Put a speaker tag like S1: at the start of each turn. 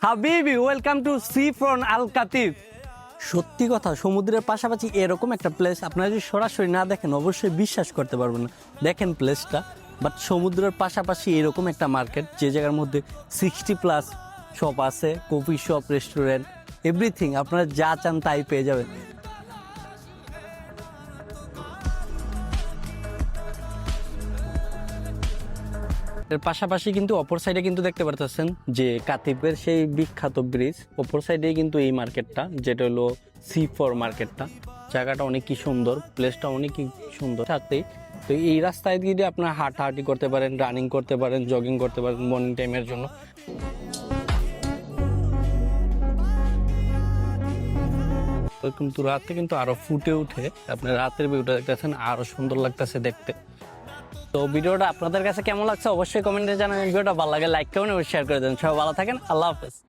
S1: হাবিবি welcome to C front আল কাতিফ। সত্যি কথা, সমুদ্রের পাশাপাশি এরকম একটা প্লেস আপনারা যদি সরাসরি না দেখেন অবশ্যই বিশ্বাস করতে পারবেন না। দেখেন প্লেসটা, বাট সমুদ্রের পাশাপাশি এরকম একটা মার্কেট যে জায়গার মধ্যে 60+ শপ আছে, কফি শপ, রেস্টুরেন্ট, এভরিথিং আপনারা যা চান তাই পেয়ে যাবেন। এর পাশাপাশি কিন্তু অপর সাইডে কিন্তু দেখতে পারতেছেন যে কাতিফের সেই বিখ্যাত ব্রিজ, অপর সাইডেই কিন্তু এই মার্কেটটা, যেটা হলো C4 মার্কেটটা। জায়গাটা অনেকই সুন্দর, প্লেসটা অনেকই সুন্দর। সাথেই তো এই রাস্তায় যদি আপনার হাঁটাহাঁটি করতে পারেন, রানিং করতে পারেন, জগিং করতে পারেন মর্নিং টাইমের জন্য। তো কিন্তু রাতে কিন্তু আরো ফুটে উঠে, আপনার রাতের ভিউটা দেখতেছেন আরো সুন্দর লাগতেছে দেখতে। তো ভিডিওটা আপনাদের কাছে কেমন লাগছে অবশ্যই কমেন্টে জানাবেন। ভিডিওটা ভালো লাগে লাইক করুন এবং শেয়ার করে দেন। সবাই ভালো থাকেন, আল্লাহ হাফেজ।